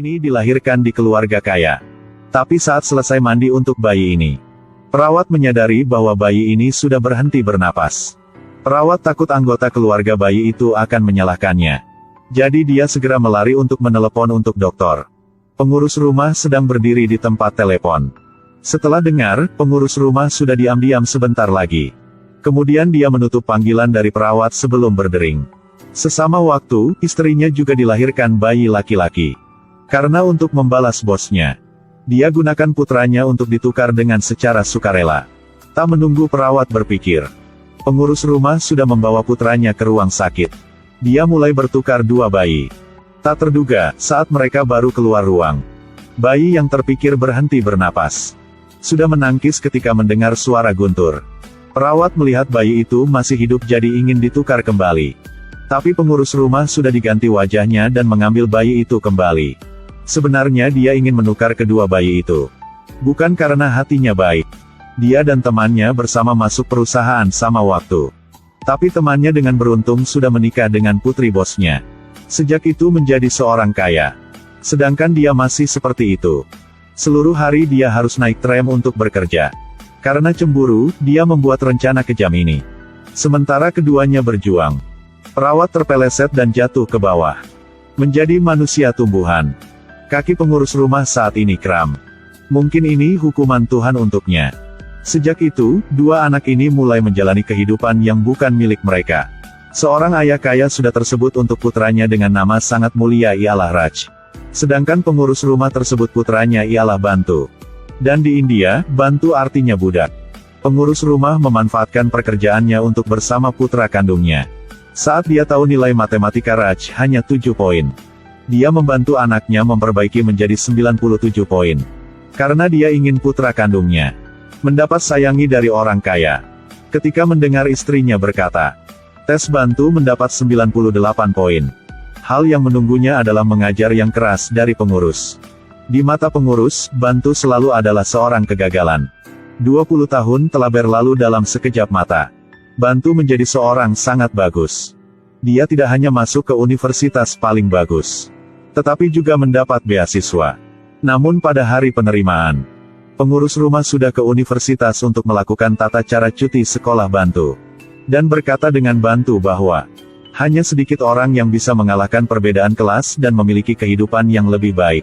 ini dilahirkan di keluarga kaya. Tapi saat selesai mandi untuk bayi ini, perawat menyadari bahwa bayi ini sudah berhenti bernapas. Perawat takut anggota keluarga bayi itu akan menyalahkannya. Jadi dia segera melari untuk menelepon untuk dokter. Pengurus rumah sedang berdiri di tempat telepon. Setelah dengar, pengurus rumah sudah diam-diam sebentar lagi. Kemudian dia menutup panggilan dari perawat sebelum berdering. Sesama waktu, istrinya juga dilahirkan bayi laki-laki. Karena untuk membalas bosnya, dia gunakan putranya untuk ditukar dengan secara sukarela. Tak menunggu perawat berpikir, pengurus rumah sudah membawa putranya ke ruang sakit. Dia mulai bertukar dua bayi. Tak terduga, saat mereka baru keluar ruang, bayi yang terpikir berhenti bernapas. Sudah menangkis ketika mendengar suara guntur. Perawat melihat bayi itu masih hidup jadi ingin ditukar kembali. Tapi pengurus rumah sudah diganti wajahnya dan mengambil bayi itu kembali. Sebenarnya dia ingin menukar kedua bayi itu. Bukan karena hatinya baik. Dia dan temannya bersama masuk perusahaan sama waktu. Tapi temannya dengan beruntung sudah menikah dengan putri bosnya. Sejak itu menjadi seorang kaya. Sedangkan dia masih seperti itu. Seluruh hari dia harus naik tram untuk bekerja. Karena cemburu, dia membuat rencana kejam ini. Sementara keduanya berjuang, perawat terpeleset dan jatuh ke bawah. Menjadi manusia tumbuhan. Kaki pengurus rumah saat ini kram. Mungkin ini hukuman Tuhan untuknya. Sejak itu, dua anak ini mulai menjalani kehidupan yang bukan milik mereka. Seorang ayah kaya sudah tersebut untuk putranya dengan nama sangat mulia ialah Raj. Sedangkan pengurus rumah tersebut putranya ialah Bantu. Dan di India, Bantu artinya budak. Pengurus rumah memanfaatkan pekerjaannya untuk bersama putra kandungnya. Saat dia tahu nilai matematika Raj hanya 7 poin. Dia membantu anaknya memperbaiki menjadi 97 poin. Karena dia ingin putra kandungnya mendapat sayangi dari orang kaya. Ketika mendengar istrinya berkata, tes Bantu mendapat 98 poin. Hal yang menunggunya adalah mengajar yang keras dari pengurus. Di mata pengurus, Bantu selalu adalah seorang kegagalan. 20 tahun telah berlalu dalam sekejap mata. Bantu menjadi seorang sangat bagus. Dia tidak hanya masuk ke universitas paling bagus, tetapi juga mendapat beasiswa. Namun pada hari penerimaan, pengurus rumah sudah ke universitas untuk melakukan tata cara cuti sekolah Bantu. Dan berkata dengan Bantu bahwa, hanya sedikit orang yang bisa mengalahkan perbedaan kelas dan memiliki kehidupan yang lebih baik.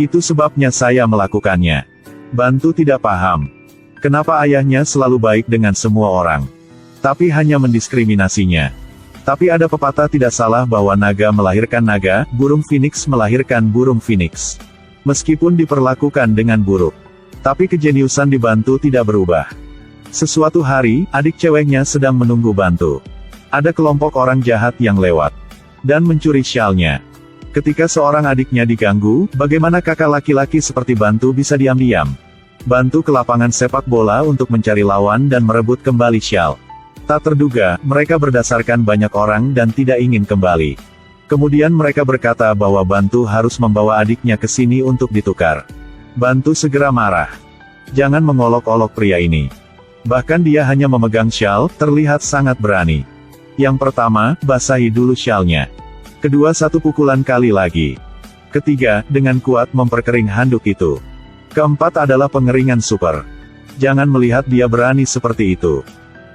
Itu sebabnya saya melakukannya. Bantu tidak paham kenapa ayahnya selalu baik dengan semua orang, tapi hanya mendiskriminasinya. Tapi ada pepatah tidak salah bahwa naga melahirkan naga, burung phoenix melahirkan burung phoenix. Meskipun diperlakukan dengan buruk, tapi kejeniusan di Bantu tidak berubah. Sesuatu hari, adik ceweknya sedang menunggu Bantu. Ada kelompok orang jahat yang lewat dan mencuri syalnya. Ketika seorang adiknya diganggu, bagaimana kakak laki-laki seperti Bantu bisa diam-diam? Bantu ke lapangan sepak bola untuk mencari lawan dan merebut kembali syal. Tak terduga, mereka berdasarkan banyak orang dan tidak ingin kembali. Kemudian mereka berkata bahwa Bantu harus membawa adiknya ke sini untuk ditukar. Bantu segera marah. Jangan mengolok-olok pria ini. Bahkan dia hanya memegang syal, terlihat sangat berani. Yang pertama, basahi dulu syalnya. Kedua, satu pukulan kali lagi. Ketiga, dengan kuat memperkering handuk itu. Keempat adalah pengeringan super. Jangan melihat dia berani seperti itu.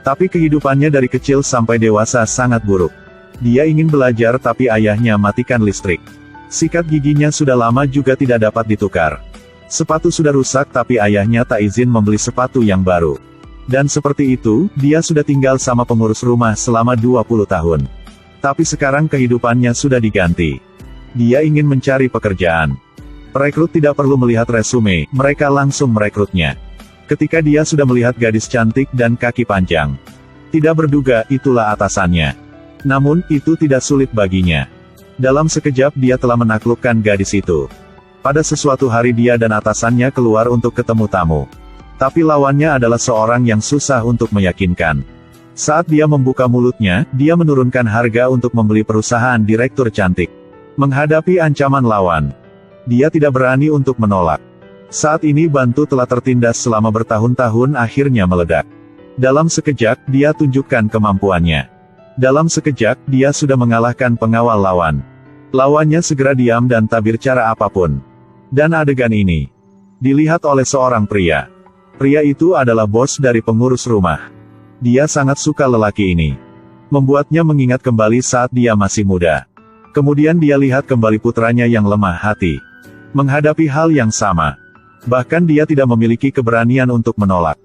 Tapi kehidupannya dari kecil sampai dewasa sangat buruk. Dia ingin belajar tapi ayahnya matikan listrik. Sikat giginya sudah lama juga tidak dapat ditukar. Sepatu sudah rusak tapi ayahnya tak izin membeli sepatu yang baru. Dan seperti itu, dia sudah tinggal sama pengurus rumah selama 20 tahun. Tapi sekarang kehidupannya sudah diganti. Dia ingin mencari pekerjaan. Perekrut tidak perlu melihat resume, mereka langsung merekrutnya. Ketika dia sudah melihat gadis cantik dan kaki panjang, tidak berduga itulah atasannya. Namun, itu tidak sulit baginya. Dalam sekejap dia telah menaklukkan gadis itu. Pada sesuatu hari dia dan atasannya keluar untuk ketemu tamu. Tapi lawannya adalah seorang yang susah untuk meyakinkan. Saat dia membuka mulutnya, dia menurunkan harga untuk membeli perusahaan direktur cantik. Menghadapi ancaman lawan, dia tidak berani untuk menolak. Saat ini Bantu telah tertindas selama bertahun-tahun akhirnya meledak. Dalam sekejap, dia tunjukkan kemampuannya. Dalam sekejap, dia sudah mengalahkan pengawal lawan. Lawannya segera diam dan tak berbicara apapun. Dan adegan ini dilihat oleh seorang pria. Pria itu adalah bos dari pengurus rumah. Dia sangat suka lelaki ini. Membuatnya mengingat kembali saat dia masih muda. Kemudian dia lihat kembali putranya yang lemah hati. Menghadapi hal yang sama. Bahkan dia tidak memiliki keberanian untuk menolak.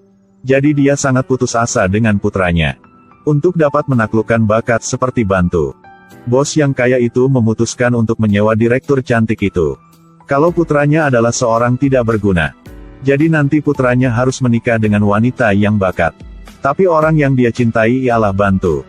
Jadi dia sangat putus asa dengan putranya. Untuk dapat menaklukkan bakat seperti Bantu. Bos yang kaya itu memutuskan untuk menyewa direktur cantik itu. Kalau putranya adalah seorang tidak berguna. Jadi nanti putranya harus menikah dengan wanita yang bakat. Tapi orang yang dia cintai ialah Bantu.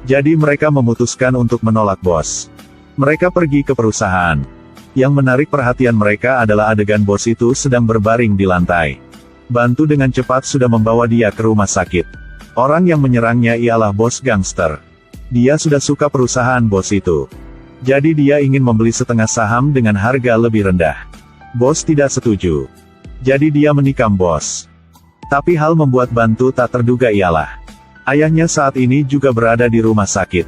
Jadi mereka memutuskan untuk menolak bos. Mereka pergi ke perusahaan. Yang menarik perhatian mereka adalah adegan bos itu sedang berbaring di lantai. Bantu dengan cepat sudah membawa dia ke rumah sakit. Orang yang menyerangnya ialah bos gangster. Dia sudah suka perusahaan bos itu. Jadi dia ingin membeli setengah saham dengan harga lebih rendah. Bos tidak setuju. Jadi dia menikam bos. Tapi hal membuat Bantu tak terduga ialah ayahnya saat ini juga berada di rumah sakit.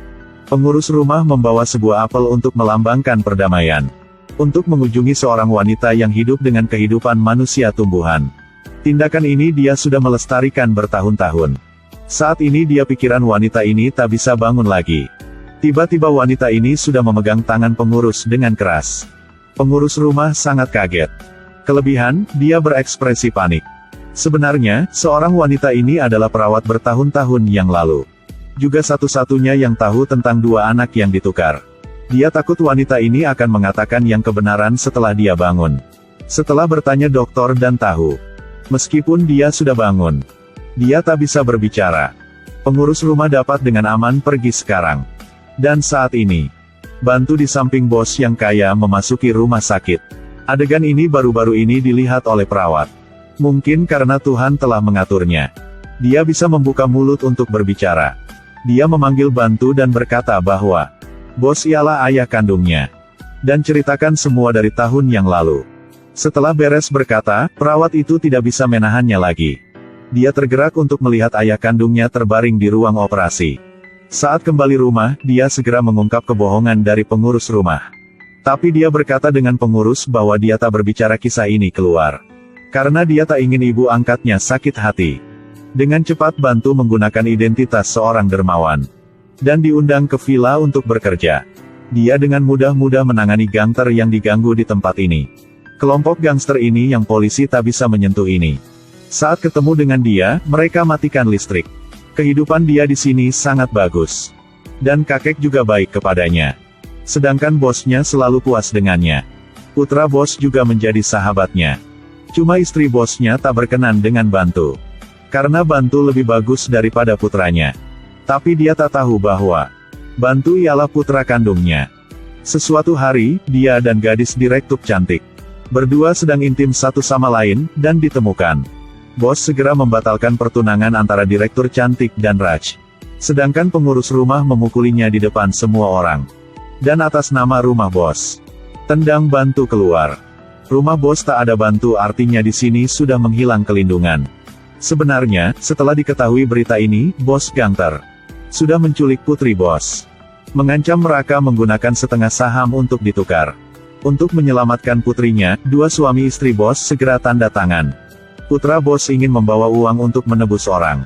Pengurus rumah membawa sebuah apel untuk melambangkan perdamaian. Untuk mengunjungi seorang wanita yang hidup dengan kehidupan manusia tumbuhan. Tindakan ini dia sudah melestarikan bertahun-tahun. Saat ini dia pikiran wanita ini tak bisa bangun lagi. Tiba-tiba wanita ini sudah memegang tangan pengurus dengan keras. Pengurus rumah sangat kaget. Kelebihan, dia berekspresi panik. Sebenarnya, seorang wanita ini adalah perawat bertahun-tahun yang lalu. Juga satu-satunya yang tahu tentang dua anak yang ditukar. Dia takut wanita ini akan mengatakan yang kebenaran setelah dia bangun. Setelah bertanya dokter dan tahu. Meskipun dia sudah bangun. Dia tak bisa berbicara. Pengurus rumah dapat dengan aman pergi sekarang. Dan saat ini, Bantu di samping bos yang kaya memasuki rumah sakit. Adegan ini baru-baru ini dilihat oleh perawat. Mungkin karena Tuhan telah mengaturnya. Dia bisa membuka mulut untuk berbicara. Dia memanggil Bantu dan berkata bahwa bos ialah ayah kandungnya. Dan ceritakan semua dari tahun yang lalu. Setelah beres berkata, perawat itu tidak bisa menahannya lagi. Dia tergerak untuk melihat ayah kandungnya terbaring di ruang operasi. Saat kembali rumah, dia segera mengungkap kebohongan dari pengurus rumah. Tapi dia berkata dengan pengurus bahwa dia tak berbicara kisah ini keluar. Karena dia tak ingin ibu angkatnya sakit hati. Dengan cepat Bantu menggunakan identitas seorang dermawan. Dan diundang ke villa untuk bekerja. Dia dengan mudah-mudah menangani gangster yang diganggu di tempat ini. Kelompok gangster ini yang polisi tak bisa menyentuh ini. Saat ketemu dengan dia, mereka matikan listrik. Kehidupan dia di sini sangat bagus. Dan kakek juga baik kepadanya. Sedangkan bosnya selalu puas dengannya. Putra bos juga menjadi sahabatnya. Cuma istri bosnya tak berkenan dengan Bantu. Karena Bantu lebih bagus daripada putranya. Tapi dia tak tahu bahwa Bantu ialah putra kandungnya. Sesuatu hari, dia dan gadis direktur cantik berdua sedang intim satu sama lain, dan ditemukan. Bos segera membatalkan pertunangan antara direktur cantik dan Raj. Sedangkan pengurus rumah memukulinya di depan semua orang. Dan atas nama rumah bos. Tendang Bantu keluar. Rumah bos tak ada Bantu artinya di sini sudah menghilang kelindungan. Sebenarnya, setelah diketahui berita ini, bos gangster sudah menculik putri bos. Mengancam mereka menggunakan setengah saham untuk ditukar. Untuk menyelamatkan putrinya, dua suami istri bos segera tanda tangan. Putra bos ingin membawa uang untuk menebus orang.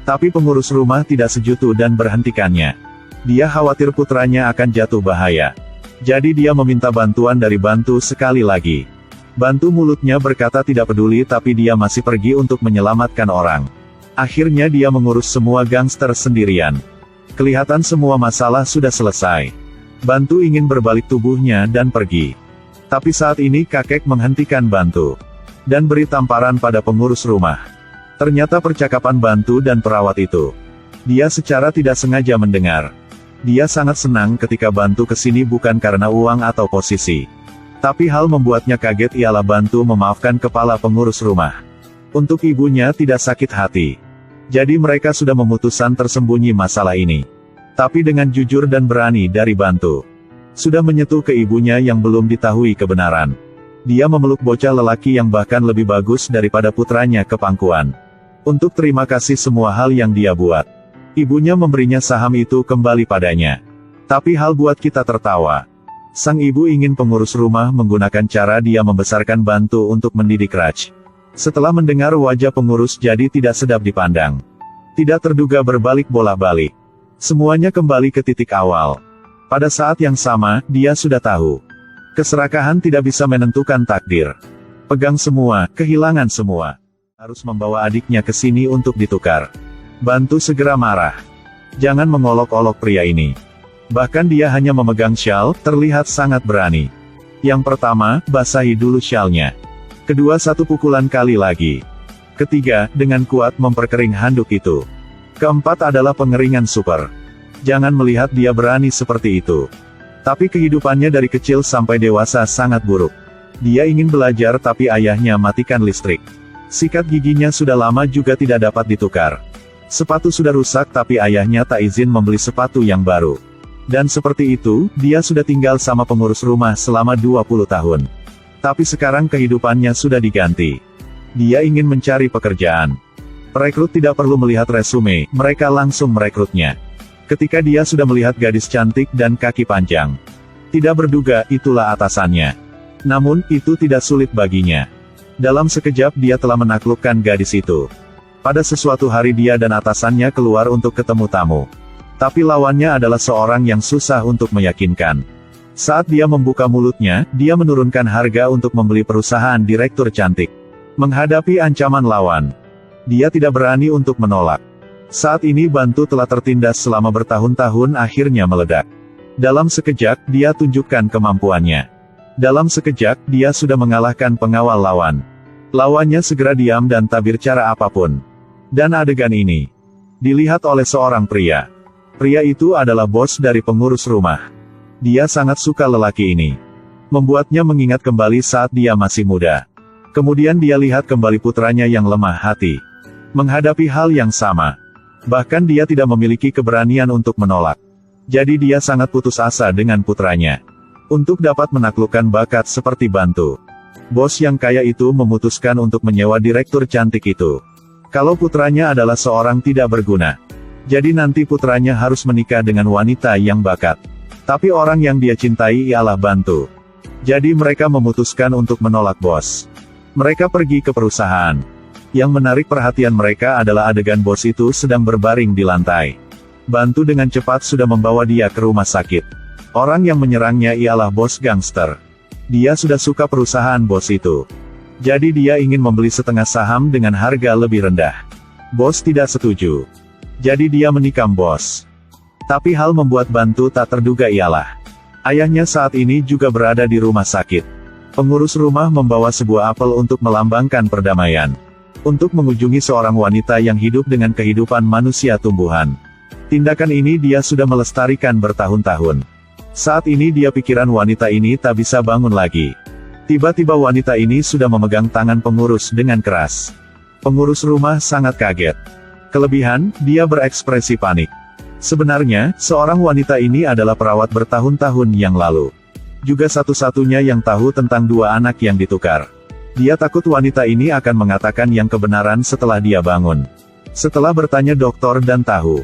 Tapi pengurus rumah tidak setuju dan berhentikannya. Dia khawatir putranya akan jatuh bahaya. Jadi dia meminta bantuan dari Bantu sekali lagi. Bantu mulutnya berkata tidak peduli tapi dia masih pergi untuk menyelamatkan orang. Akhirnya dia mengurus semua gangster sendirian. Kelihatan semua masalah sudah selesai. Bantu ingin berbalik tubuhnya dan pergi. Tapi saat ini kakek menghentikan Bantu. Dan beri tamparan pada pengurus rumah. Ternyata percakapan Bantu dan perawat itu. Dia secara tidak sengaja mendengar. Dia sangat senang ketika Bantu kesini bukan karena uang atau posisi. Tapi hal membuatnya kaget ialah Bantu memaafkan kepala pengurus rumah. Untuk ibunya tidak sakit hati. Jadi mereka sudah memutuskan tersembunyi masalah ini. Tapi dengan jujur dan berani dari Bantu. Sudah menyentuh ke ibunya yang belum diketahui kebenaran. Dia memeluk bocah lelaki yang bahkan lebih bagus daripada putranya ke pangkuan. Untuk terima kasih semua hal yang dia buat. Ibunya memberinya saham itu kembali padanya. Tapi hal buat kita tertawa. Sang ibu ingin pengurus rumah menggunakan cara dia membesarkan Bantu untuk mendidik Raj. Setelah mendengar wajah pengurus jadi tidak sedap dipandang. Tidak terduga berbalik bolak-balik. Semuanya kembali ke titik awal. Pada saat yang sama, dia sudah tahu. Keserakahan tidak bisa menentukan takdir. Pegang semua, kehilangan semua. Harus membawa adiknya ke sini untuk ditukar. Bantu segera marah. Jangan mengolok-olok pria ini. Bahkan dia hanya memegang syal, terlihat sangat berani. Yang pertama, basahi dulu syalnya. Kedua, satu pukulan kali lagi. Ketiga, dengan kuat memperkering handuk itu. Keempat adalah pengeringan super. Jangan melihat dia berani seperti itu. Tapi kehidupannya dari kecil sampai dewasa sangat buruk. Dia ingin belajar tapi ayahnya matikan listrik. Sikat giginya sudah lama juga tidak dapat ditukar. Sepatu sudah rusak tapi ayahnya tak izin membeli sepatu yang baru. Dan seperti itu, dia sudah tinggal sama pengurus rumah selama 20 tahun. Tapi sekarang kehidupannya sudah diganti. Dia ingin mencari pekerjaan. Perekrut tidak perlu melihat resume, mereka langsung merekrutnya. Ketika dia sudah melihat gadis cantik dan kaki panjang. Tidak berduga, itulah atasannya. Namun, itu tidak sulit baginya. Dalam sekejap dia telah menaklukkan gadis itu. Pada sesuatu hari dia dan atasannya keluar untuk ketemu tamu. Tapi lawannya adalah seorang yang susah untuk meyakinkan. Saat dia membuka mulutnya, dia menurunkan harga untuk membeli perusahaan direktur cantik. Menghadapi ancaman lawan, dia tidak berani untuk menolak. Saat ini Bantu telah tertindas selama bertahun-tahun akhirnya meledak. Dalam sekejap, dia tunjukkan kemampuannya. Dalam sekejap, dia sudah mengalahkan pengawal lawan. Lawannya segera diam dan tak bicara apapun. Dan adegan ini dilihat oleh seorang pria. Pria itu adalah bos dari pengurus rumah. Dia sangat suka lelaki ini. Membuatnya mengingat kembali saat dia masih muda. Kemudian dia lihat kembali putranya yang lemah hati. Menghadapi hal yang sama. Bahkan dia tidak memiliki keberanian untuk menolak. Jadi dia sangat putus asa dengan putranya. Untuk dapat menaklukkan bakat seperti Bantu. Bos yang kaya itu memutuskan untuk menyewa direktur cantik itu. Kalau putranya adalah seorang tidak berguna. Jadi nanti putranya harus menikah dengan wanita yang bakat. Tapi orang yang dia cintai ialah Bantu. Jadi mereka memutuskan untuk menolak bos. Mereka pergi ke perusahaan. Yang menarik perhatian mereka adalah adegan bos itu sedang berbaring di lantai. Bantu dengan cepat sudah membawa dia ke rumah sakit. Orang yang menyerangnya ialah bos gangster. Dia sudah suka perusahaan bos itu. Jadi dia ingin membeli setengah saham dengan harga lebih rendah. Bos tidak setuju. Jadi dia menikam bos. Tapi hal membuat Bantu tak terduga ialah ayahnya saat ini juga berada di rumah sakit. Pengurus rumah membawa sebuah apel untuk melambangkan perdamaian. Untuk mengunjungi seorang wanita yang hidup dengan kehidupan manusia tumbuhan. Tindakan ini dia sudah melestarikan bertahun-tahun. Saat ini dia pikiran wanita ini tak bisa bangun lagi. Tiba-tiba wanita ini sudah memegang tangan pengurus dengan keras. Pengurus rumah sangat kaget. Kelebihan, dia berekspresi panik. Sebenarnya, seorang wanita ini adalah perawat bertahun-tahun yang lalu. Juga satu-satunya yang tahu tentang dua anak yang ditukar. Dia takut wanita ini akan mengatakan yang kebenaran setelah dia bangun. Setelah bertanya dokter dan tahu.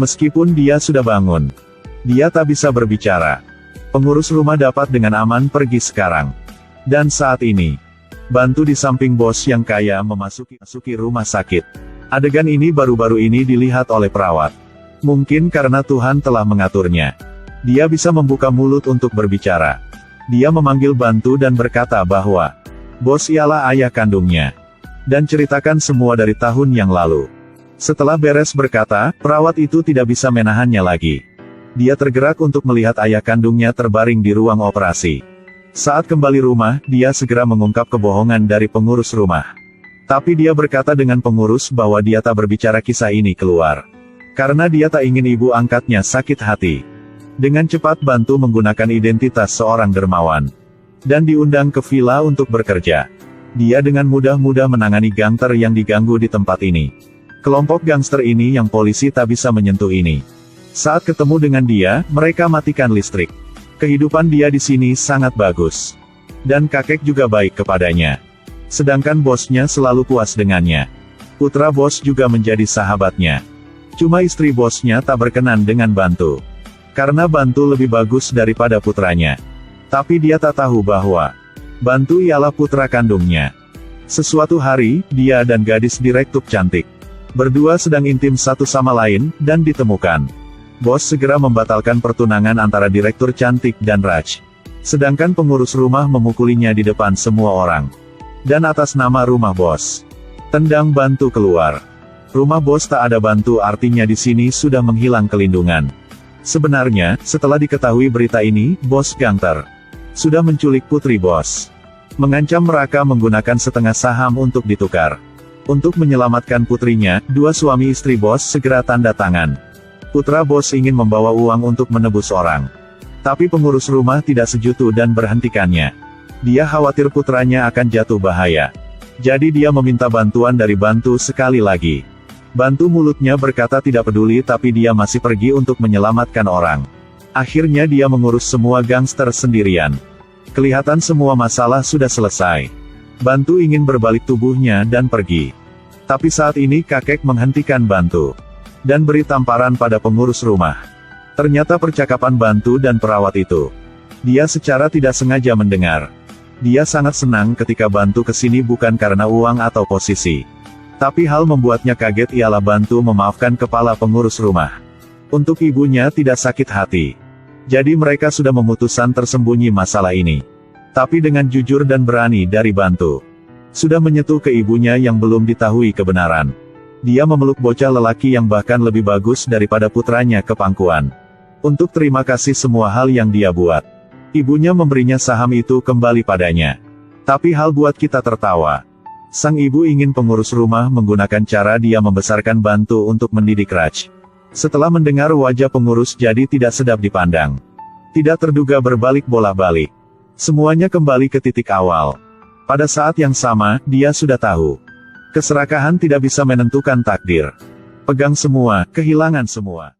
Meskipun dia sudah bangun. Dia tak bisa berbicara. Pengurus rumah dapat dengan aman pergi sekarang. Dan saat ini, Bantu di samping bos yang kaya memasuki rumah sakit. Adegan ini baru-baru ini dilihat oleh perawat. Mungkin karena Tuhan telah mengaturnya. Dia bisa membuka mulut untuk berbicara. Dia memanggil Bantu dan berkata bahwa bos ialah ayah kandungnya. Dan ceritakan semua dari tahun yang lalu. Setelah beres berkata, perawat itu tidak bisa menahannya lagi. Dia tergerak untuk melihat ayah kandungnya terbaring di ruang operasi. Saat kembali rumah, dia segera mengungkap kebohongan dari pengurus rumah. Tapi dia berkata dengan pengurus bahwa dia tak berbicara kisah ini keluar. Karena dia tak ingin ibu angkatnya sakit hati. Dengan cepat Bantu menggunakan identitas seorang dermawan. Dan diundang ke villa untuk bekerja. Dia dengan mudah-mudah menangani gangster yang diganggu di tempat ini. Kelompok gangster ini yang polisi tak bisa menyentuh ini. Saat ketemu dengan dia, mereka matikan listrik. Kehidupan dia di sini sangat bagus. Dan kakek juga baik kepadanya. Sedangkan bosnya selalu puas dengannya. Putra bos juga menjadi sahabatnya. Cuma istri bosnya tak berkenan dengan Bantu. Karena Bantu lebih bagus daripada putranya. Tapi dia tak tahu bahwa Bantu ialah putra kandungnya. Sesuatu hari, dia dan gadis direktur cantik berdua sedang intim satu sama lain, dan ditemukan. Bos segera membatalkan pertunangan antara direktur cantik dan Raj. Sedangkan pengurus rumah memukulinya di depan semua orang. Dan atas nama rumah bos, tendang Bantu keluar. Rumah bos tak ada Bantu, artinya di sini sudah menghilang kelindungan. Sebenarnya, setelah diketahui berita ini, bos Gangster sudah menculik putri bos. Mengancam Raka menggunakan setengah saham untuk ditukar. Untuk menyelamatkan putrinya, dua suami istri bos segera tanda tangan. Putra bos ingin membawa uang untuk menebus orang. Tapi pengurus rumah tidak setuju dan berhentikannya. Dia khawatir putranya akan jatuh bahaya. Jadi dia meminta bantuan dari Bantu sekali lagi. Bantu mulutnya berkata tidak peduli, tapi dia masih pergi untuk menyelamatkan orang. Akhirnya dia mengurus semua gangster sendirian. Kelihatan semua masalah sudah selesai. Bantu ingin berbalik tubuhnya dan pergi. Tapi saat ini kakek menghentikan Bantu dan beri tamparan pada pengurus rumah. Ternyata percakapan Bantu dan perawat itu, dia secara tidak sengaja mendengar. Dia sangat senang ketika Bantu kesini bukan karena uang atau posisi. Tapi hal membuatnya kaget ialah Bantu memaafkan kepala pengurus rumah. Untuk ibunya tidak sakit hati. Jadi mereka sudah memutuskan tersembunyi masalah ini. Tapi dengan jujur dan berani dari Bantu, sudah menyentuh ke ibunya yang belum diketahui kebenaran. Dia memeluk bocah lelaki yang bahkan lebih bagus daripada putranya ke pangkuan. Untuk terima kasih semua hal yang dia buat. Ibunya memberinya saham itu kembali padanya. Tapi hal buat kita tertawa. Sang ibu ingin pengurus rumah menggunakan cara dia membesarkan Bantu untuk mendidik Raj. Setelah mendengar wajah pengurus jadi tidak sedap dipandang. Tidak terduga berbalik bolak-balik. Semuanya kembali ke titik awal. Pada saat yang sama, dia sudah tahu. Keserakahan tidak bisa menentukan takdir. Pegang semua, kehilangan semua.